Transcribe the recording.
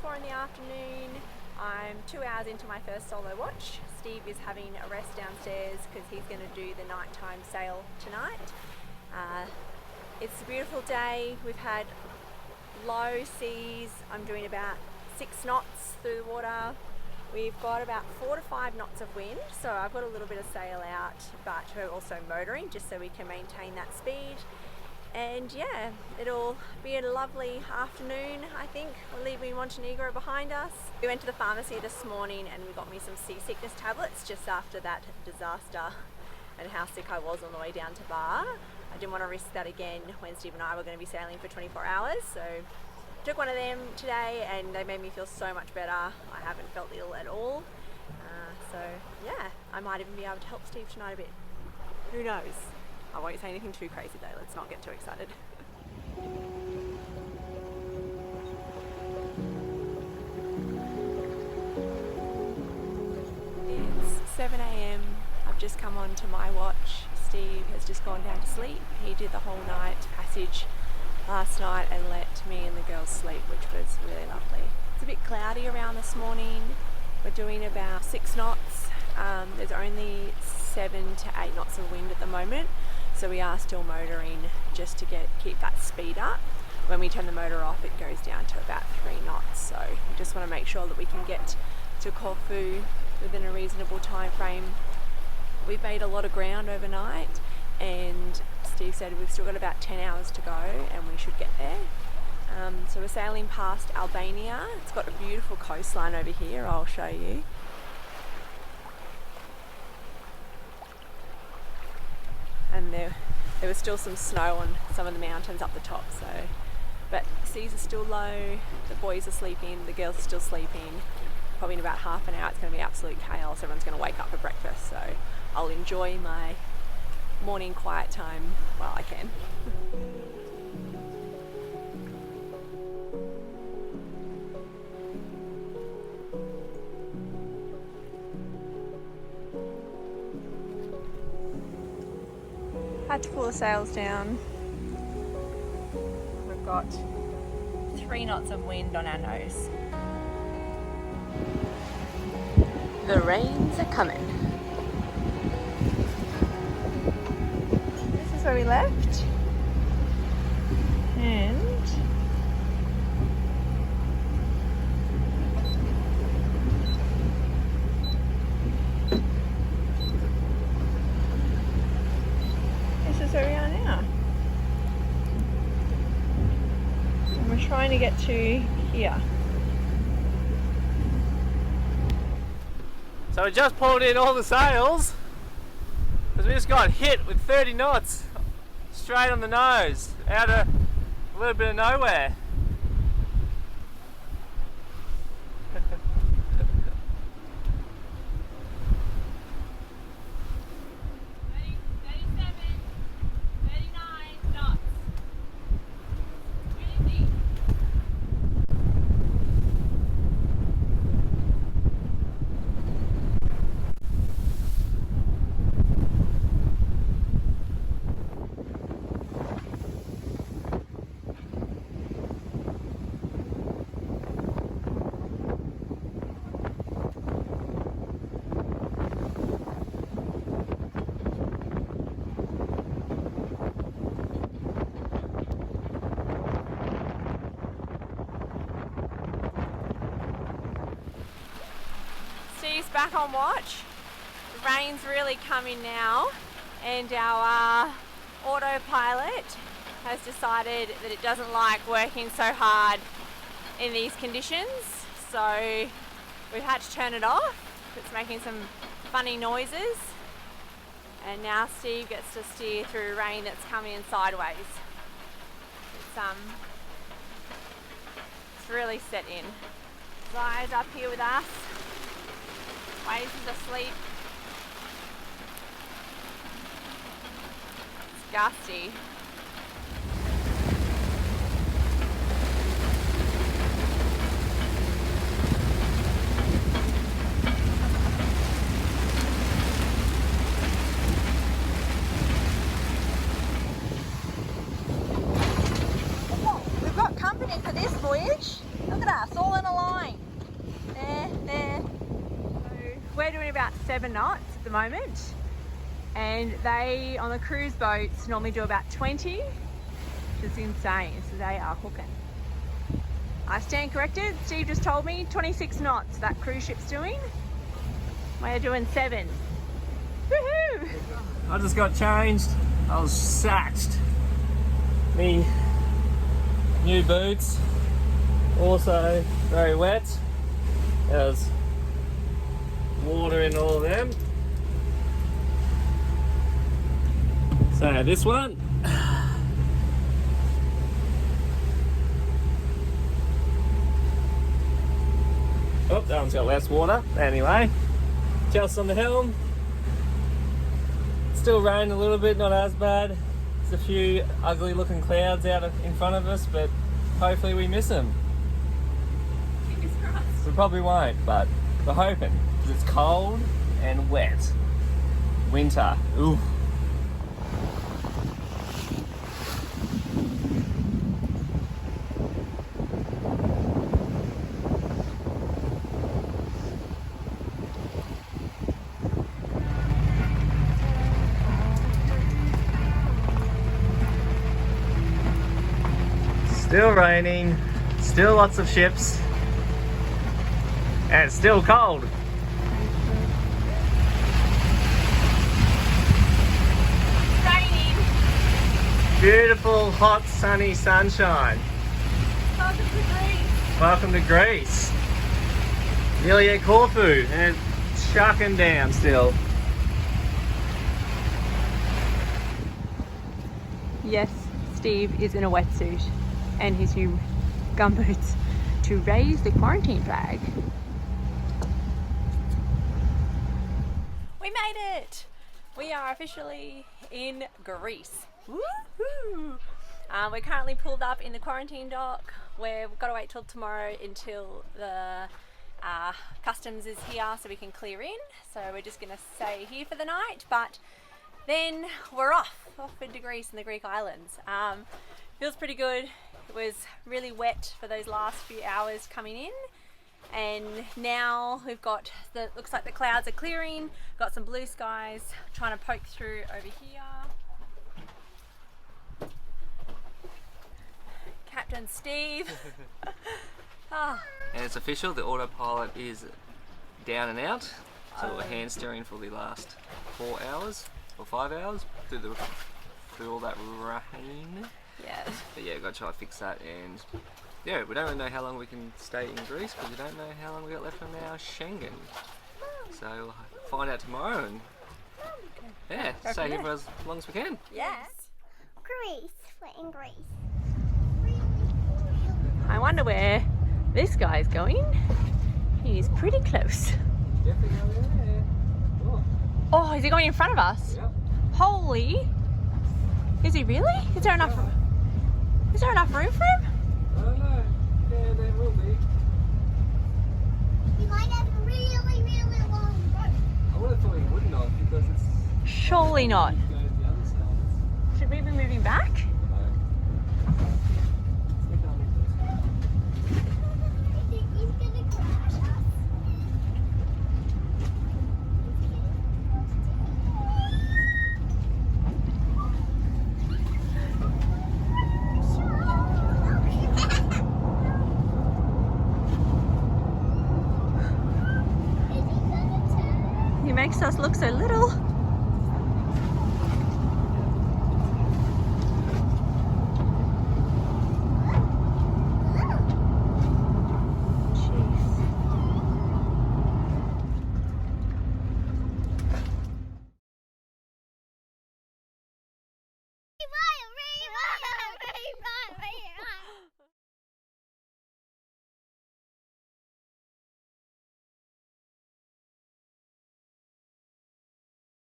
4 in the afternoon. I'm 2 hours into my first solo watch. Steve is having a rest downstairs because he's going to do the nighttime sail tonight. It's a beautiful day. We've had low seas. I'm doing about 6 knots through the water. We've got about 4 to 5 knots of wind, so I've got a little bit of sail out, but we're also motoring just so we can maintain that speed. And yeah, it'll be a lovely afternoon. I think we're leaving Montenegro behind us. We went to the pharmacy this morning and we got me some seasickness tablets just after that disaster and how sick I was on the way down to Bar. I didn't want to risk that again when Steve and I were going to be sailing for 24 hours, so I took one of them today and they made me feel so much better. I haven't felt ill at all. So yeah, I might even be able to help Steve tonight a bit. Who knows? I won't say anything too crazy though, let's not get too excited. It's 7 AM, I've just come on to my watch. Steve has just gone down to sleep. He did the whole night passage last night and let me and the girls sleep, which was really lovely. It's a bit cloudy around this morning. We're doing about 6 knots. There's only 7 to 8 knots of wind at the moment. So we are still motoring just to keep that speed up. When we turn the motor off, it goes down to about 3 knots. So we just want to make sure that we can get to Corfu within a reasonable time frame. We've made a lot of ground overnight, and Steve said we've still got about 10 hours to go and we should get there. So we're sailing past Albania. It's got a beautiful coastline over here, I'll show you. And there was still some snow on some of the mountains up the top, but seas are still low, the boys are sleeping, the girls are still sleeping. Probably in about half an hour it's going to be absolute chaos. Everyone's going to wake up for breakfast, so I'll enjoy my morning quiet time while I can. Had to pull the sails down. We've got 3 knots of wind on our nose. The rains are coming. This is where we left. And this is where we are now. And we're trying to get to here. So we just pulled in all the sails because we just got hit with 30 knots straight on the nose out of a little bit of nowhere. Steve's back on watch. The rain's really coming now, and our autopilot has decided that it doesn't like working so hard in these conditions, so we've had to turn it off. It's making some funny noises, and now Steve gets to steer through rain that's coming in sideways. It's really set in. Zai's up here with us. Waze is asleep. It's gusty. We've got company for this voyage. Look at us, all in a line. 7 knots at the moment, and they on the cruise boats normally do about 20, which is insane. So they are cooking. I stand corrected. Steve just told me 26 knots that cruise ship's doing. We're doing 7. Woohoo! I just got changed. I was sacked. Me new boots, also very wet. There's water in all of them. So this one, oh, that one's got less water. Anyway, Chelsea on the helm. It's still raining a little bit, not as bad. There's a few ugly looking clouds out in front of us, but hopefully we miss them. Fingers crossed. We probably won't, but we're hoping, because it's cold and wet. Winter. Ooh. Still raining, still lots of ships, and it's still cold. Raining. Beautiful, hot, sunny sunshine. Welcome to Greece. Welcome to Greece. Nearly at Corfu, and it's chucking down still. Yes, Steve is in a wetsuit and his new gumboots to raise the quarantine flag. We made it! We are officially in Greece. Woohoo! We're currently pulled up in the quarantine dock where we've got to wait till tomorrow until the customs is here so we can clear in. So we're just going to stay here for the night, but then we're off into Greece and the Greek islands. Feels pretty good. It was really wet for those last few hours coming in, and now we've got looks like the clouds are clearing, got some blue skies, trying to poke through over here. Captain Steve. Oh. And it's official, the autopilot is down and out, so we're hand steering for the last 4 hours or 5 hours through all that rain. Yeah. But yeah, got to try to fix that, and yeah, we don't really know how long we can stay in Greece because we don't know how long we got left on our Schengen. So we'll find out tomorrow, and yeah, stay here for as long as we can. Yes. Greece. We're in Greece. I wonder where this guy's going. He's pretty close. Definitely going there. Oh, is he going in front of us? Yep. Holy! Is he really? Is there enough room for him? I don't know. Yeah, there will be. We might have a really, really long boat. I would have thought he would not because it's Surely not. going to the other side. Should we be moving back? I think he's gonna crash us. He makes us look so little.